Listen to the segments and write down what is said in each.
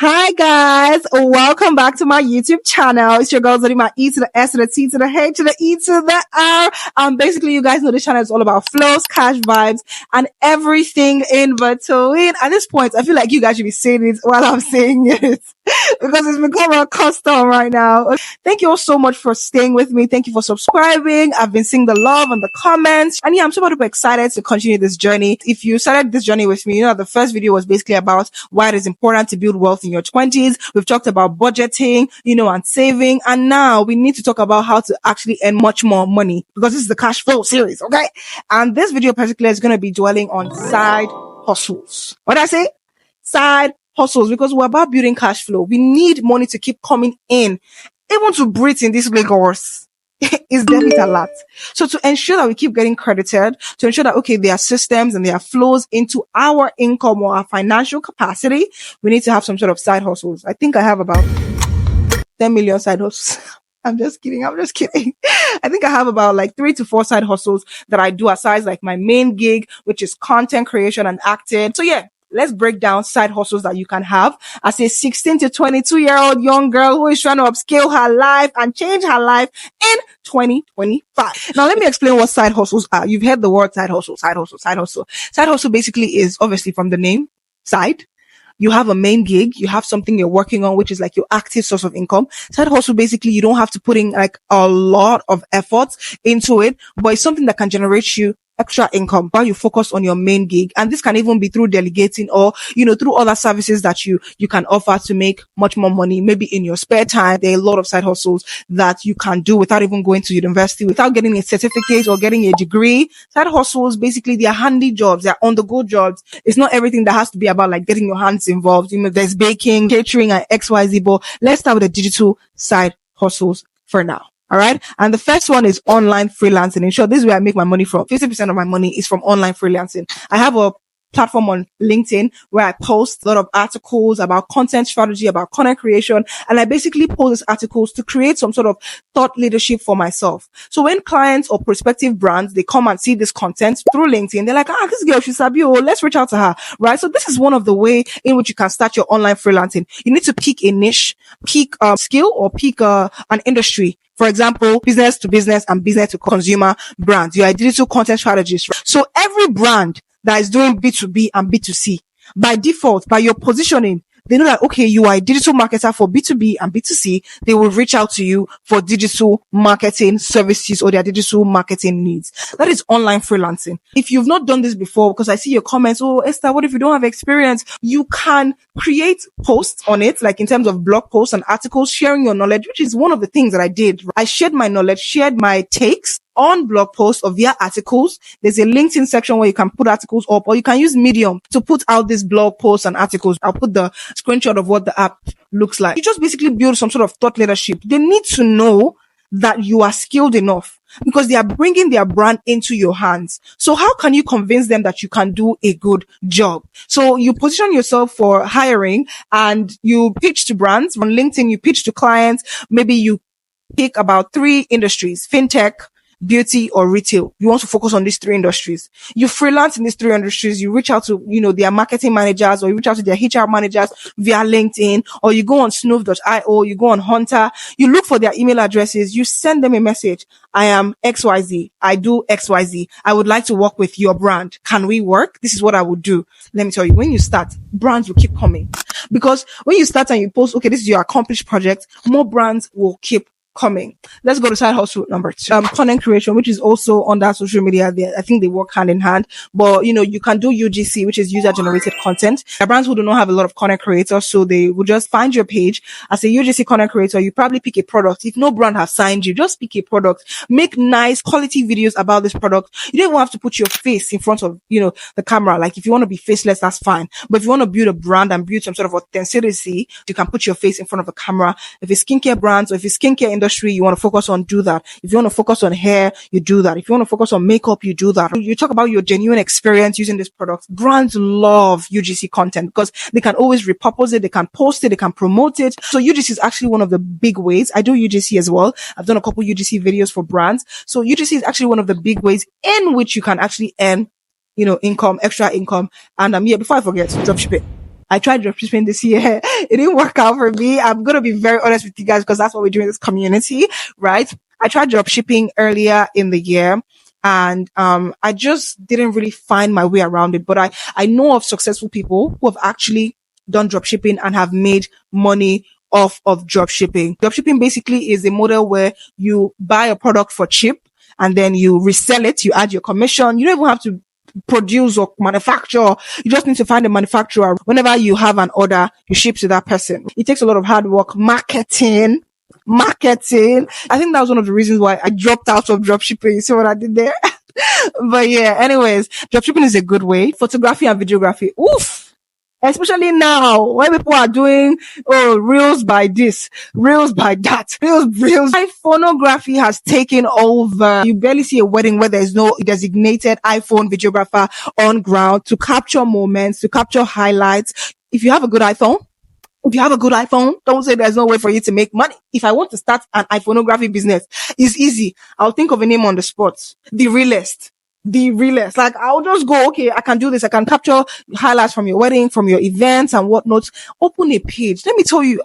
Hi guys, welcome back to my YouTube channel. It's your girl Zodima, E to the S to the T to the H to the E to the R. Basically you guys know this channel is all about flows, cash vibes, and everything in between. At this point, I feel like you guys should be saying it while I'm saying it because it's become a custom right now. Thank you all so much for staying with me. Thank you for subscribing. I've been seeing the love and the comments, and yeah, I'm super duper excited to continue this journey. If you started this journey with me, you know the first video was basically about why it is important to build wealth in your 20s. We've talked about budgeting, and saving. And now we need to talk about how to actually earn much more money because this is the cash flow series. Okay. And this video particularly is going to be dwelling on side hustles. What did I say? Side hustles, because we're about building cash flow. We need money to keep coming in, even to breathe in this Lagos. Is debit a lot. So to ensure that we keep getting credited, to ensure that, okay, there are systems and there are flows into our income or our financial capacity, we need to have some sort of side hustles. I think I have about 10 million side hustles. I'm just kidding. I think I have about like 3 to 4 side hustles that I do aside like my main gig, which is content creation and acting. So yeah. Let's break down side hustles that you can have as a 16 to 22-year-old young girl who is trying to upscale her life and change her life in 2025. Now, let me explain what side hustles are. You've heard the word side hustle. Side hustle basically is obviously from the name side. You have a main gig, you have something you're working on, which is like your active source of income. Side hustle, basically, you don't have to put in like a lot of effort into it, but it's something that can generate you extra income while you focus on your main gig. And this can even be through delegating or, through other services that you can offer to make much more money. Maybe in your spare time, there are a lot of side hustles that you can do without even going to university, without getting a certificate or getting a degree. Side hustles, basically, they are handy jobs. They're on-the-go jobs. It's not everything that has to be about like getting your hands involved. There's baking, catering, and XYZ, but let's start with the digital side hustles for now. All right. And the first one is online freelancing. In short, this is where I make my money from. 50% of my money is from online freelancing. I have a platform on LinkedIn where I post a lot of articles about content strategy, about content creation. And I basically post these articles to create some sort of thought leadership for myself. So when clients or prospective brands, they come and see this content through LinkedIn, they're like, this girl, she's sabi, let's reach out to her. Right. So this is one of the way in which you can start your online freelancing. You need to pick a niche, pick a skill, or pick an industry. For example, business to business and business to consumer brands. You are a digital content strategist. Right? So every brand that is doing B2B and B2C, by default, by your positioning, they know that, okay, you are a digital marketer for B2B and B2C. They will reach out to you for digital marketing services or their digital marketing needs. That is online freelancing. If you've not done this before, because I see your comments, Esther, what if you don't have experience? You can create posts on it, like in terms of blog posts and articles, sharing your knowledge, which is one of the things that I did. I shared my knowledge, shared my takes on blog posts or via articles. There's a LinkedIn section where you can put articles up, or you can use Medium to put out these blog posts and articles. I'll put the screenshot of what the app looks like. You just basically build some sort of thought leadership. They need to know that you are skilled enough because they are bringing their brand into your hands. So how can you convince them that you can do a good job? So you position yourself for hiring and you pitch to brands on LinkedIn. You pitch to clients. Maybe you pick about 3 industries: fintech, beauty, or retail. You want to focus on these 3 industries. You freelance in these 3 industries. You reach out to, their marketing managers, or you reach out to their HR managers via LinkedIn, or you go on snoof.io, you go on Hunter, you look for their email addresses, you send them a message. I am XYZ. I do XYZ. I would like to work with your brand. Can we work? This is what I would do. Let me tell you, when you start, brands will keep coming. Because when you start and you post, okay, this is your accomplished project, more brands will keep coming. Let's go to side hustle number 2. Content creation, which is also on that social media. I think they work hand in hand, but you can do UGC, which is user generated content. The brands who do not have a lot of content creators, so they will just find your page as a UGC content creator. You probably pick a product. If no brand has signed you, just pick a product, make nice quality videos about this product. You don't even have to put your face in front of, the camera. Like if you want to be faceless, that's fine. But if you want to build a brand and build some sort of authenticity, you can put your face in front of the camera. If it's skincare brands or if it's skincare industry you want to focus on, do that. If you want to focus on hair, you do that. If you want to focus on makeup, you do that. You talk about your genuine experience using this product. Brands love UGC content because they can always repurpose it, they can post it, they can promote it. So UGC is actually one of the big ways. I do UGC as well. I've done a couple UGC videos for brands. So UGC is actually one of the big ways in which you can actually earn, income, extra income. And before I forget, dropshipping. I tried dropshipping this year. It didn't work out for me. I'm going to be very honest with you guys because that's what we do in this community, right? I tried dropshipping earlier in the year. And, I just didn't really find my way around it. But I know of successful people who have actually done dropshipping and have made money off of dropshipping. Dropshipping basically is a model where you buy a product for cheap and then you resell it. You add your commission. You don't even have to produce or manufacture. You just need to find a manufacturer. Whenever you have an order, you ship to that person. It takes a lot of hard work, marketing. I think that was one of the reasons why I dropped out of dropshipping. You see what I did there? But yeah, anyways, dropshipping is a good way. Photography and videography. Oof. Especially now when people are doing, reels by this, reels by that, reels. iPhoneography has taken over. You barely see a wedding where there's no designated iPhone videographer on ground to capture moments, to capture highlights. If you have a good iPhone, don't say there's no way for you to make money. If I want to start an iPhoneography business, it's easy. I'll think of a name on the spot. The realest. Like, I'll just go, okay, I can do this. I can capture highlights from your wedding, from your events and whatnot. Open a page. Let me tell you,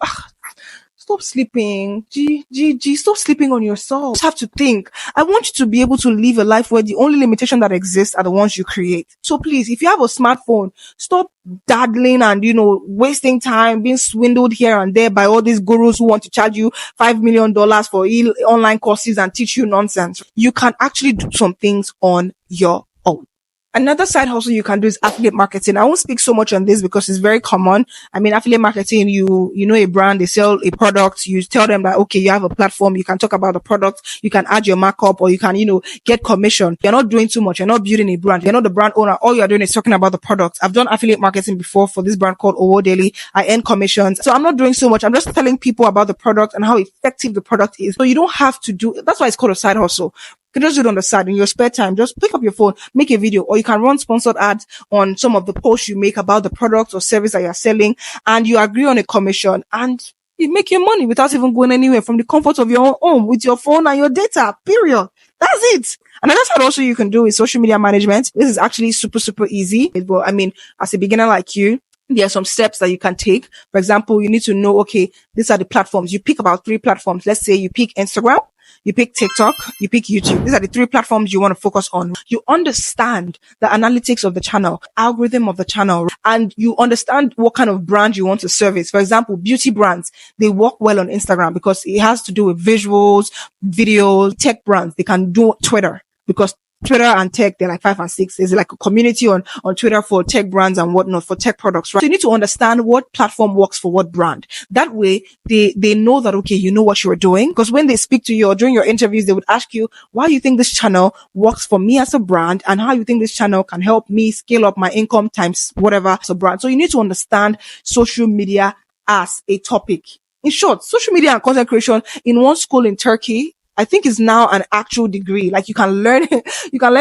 stop sleeping. Stop sleeping on yourself. You just have to think. I want you to be able to live a life where the only limitation that exists are the ones you create. So please, if you have a smartphone, stop daddling and, wasting time, being swindled here and there by all these gurus who want to charge you $5 million for online courses and teach you nonsense. You can actually do some things on your own. Another side hustle you can do is affiliate marketing. I won't speak so much on this because it's very common. I mean, affiliate marketing, you know a brand, they sell a product, you tell them that, okay, you have a platform, you can talk about the product, you can add your markup, or you can, get commission. You're not doing too much. You're not building a brand. You're not the brand owner. All you're doing is talking about the product. I've done affiliate marketing before for this brand called Owo Daily. I earn commissions. So I'm not doing so much. I'm just telling people about the product and how effective the product is. So you don't have to that's why it's called a side hustle. You can just do it on the side in your spare time. Just pick up your phone, make a video, or you can run sponsored ads on some of the posts you make about the product or service that you're selling, and you agree on a commission and you make your money without even going anywhere, from the comfort of your own home with your phone and your data, period. That's it. Another side also you can do is social media management. This is actually super, super easy. But I mean, as a beginner like you, there are some steps that you can take. For example, you need to know, okay, these are the platforms. You pick about 3 platforms. Let's say you pick Instagram, you pick TikTok, you pick YouTube. These are the 3 platforms you want to focus on. You understand the analytics of the channel, algorithm of the channel, and you understand what kind of brand you want to service. For example, beauty brands, they work well on Instagram because it has to do with visuals, videos. Tech brands, they can do Twitter because Twitter and tech, they're like 5 and 6. There's like a community on Twitter for tech brands and whatnot, for tech products, right? So you need to understand what platform works for what brand. That way, they know that, okay, you know what you're doing. Because when they speak to you or during your interviews, they would ask you, why you think this channel works for me as a brand and how you think this channel can help me scale up my income times whatever as a brand. So you need to understand social media as a topic. In short, social media and content creation in one school in Turkey, I think is now an actual degree. Like you can learn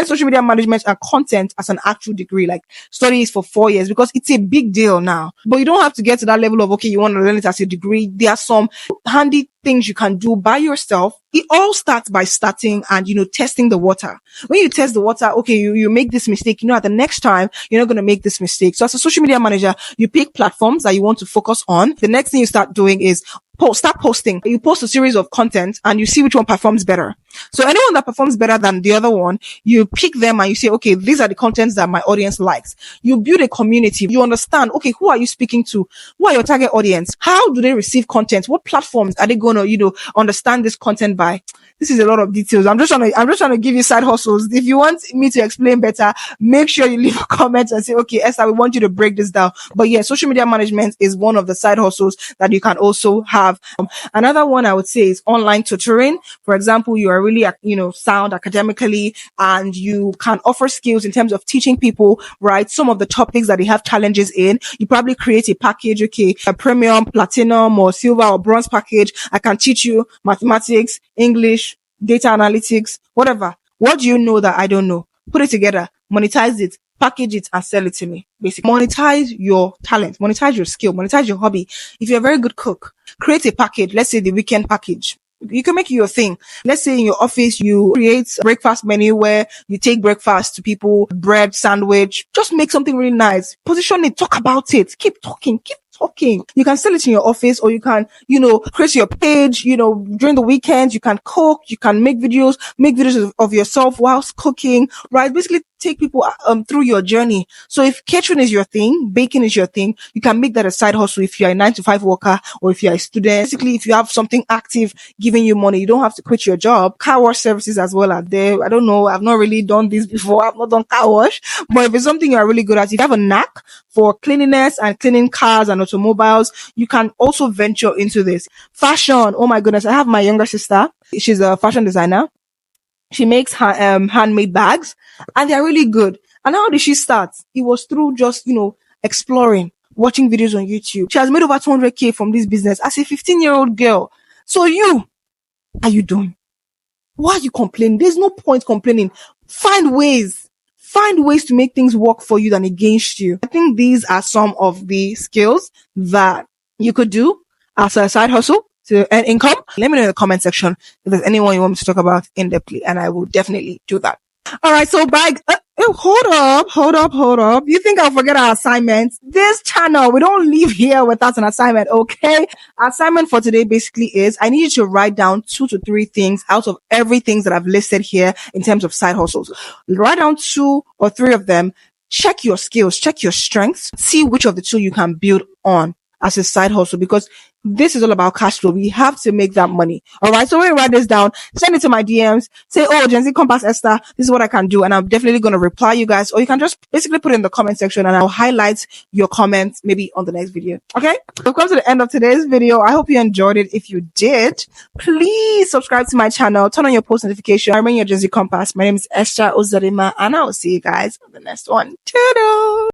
social media management and content as an actual degree, like studies for 4 years, because it's a big deal now. But you don't have to get to that level of, okay, you want to learn it as a degree. There are some handy things you can do by yourself. It all starts by starting and, testing the water. When you test the water, okay, you make this mistake, at the next time, you're not going to make this mistake. So as a social media manager, you pick platforms that you want to focus on. The next thing you start doing is start posting. You post a series of content and you see which one performs better. So anyone that performs better than the other one, you pick them and you say, okay, these are the contents that my audience likes. You build a community. You understand, okay, who are you speaking to? Who are your target audience? How do they receive content? What platforms are they going to, understand this content by? This is a lot of details. I'm just trying to give you side hustles. If you want me to explain better, make sure you leave a comment and say, okay, Esther, we want you to break this down. But yeah, social media management is one of the side hustles that you can also have. Another one I would say is online tutoring. For example, you are really, sound academically and you can offer skills in terms of teaching people, right? Some of the topics that they have challenges in. You probably create a package, okay, a premium, platinum or silver or bronze package. I can teach you mathematics, English, data analytics, whatever. What do you know that I don't know? Put it together, monetize it, package it and sell it to me. Basically, monetize your talent, monetize your skill, monetize your hobby. If you're a very good cook, create a package. Let's say the weekend package. You can make it your thing. Let's say in your office, you create a breakfast menu where you take breakfast to people, bread, sandwich. Just make something really nice. Position it, talk about it. Keep talking. You can sell it in your office, or you can, create your page, during the weekends, you can cook, you can make videos of yourself whilst cooking, right? Basically take people through your journey. So if catering is your thing, baking is your thing, you can make that a side hustle if you're a 9 to 5 worker or if you're a student. Basically, if you have something active giving you money, you don't have to quit your job. Car wash services as well are there. I don't know. I've not really done this before. I've not done car wash, but if it's something you're really good at, if you have a knack for cleanliness and cleaning cars and automobiles, you can also venture into this. Fashion. Oh my goodness. I have my younger sister. She's a fashion designer. She makes handmade bags, and they're really good. And how did she start? It was through just, exploring, watching videos on YouTube. She has made over 200K from this business as a 15-year-old girl. So what are you doing? Why are you complaining? There's no point complaining. Find ways to make things work for you than against you. I think these are some of the skills that you could do as a side hustle to earn income. Let me know in the comment section if there's anyone you want me to talk about in depthly, and I will definitely do that. All right, so hold up. You think I'll forget our assignments? This channel, we don't leave here without an assignment, okay? Our assignment for today basically is, I need you to write down 2 to 3 things out of everything that I've listed here in terms of side hustles. Write down 2 or 3 of them. Check your skills, check your strengths, see which of the 2 you can build on as a side hustle, because this is all about cash flow. We have to make that money. All right. So when you write this down, send it to my DMs. Say, oh, Gen Z Compass Esther, this is what I can do. And I'm definitely going to reply you guys. Or you can just basically put it in the comment section and I'll highlight your comments maybe on the next video. Okay. We've come to the end of today's video. I hope you enjoyed it. If you did, please subscribe to my channel. Turn on your post notification. I remain your Gen Z Compass. My name is EstherUzodinma, and I will see you guys on the next one. Toodles.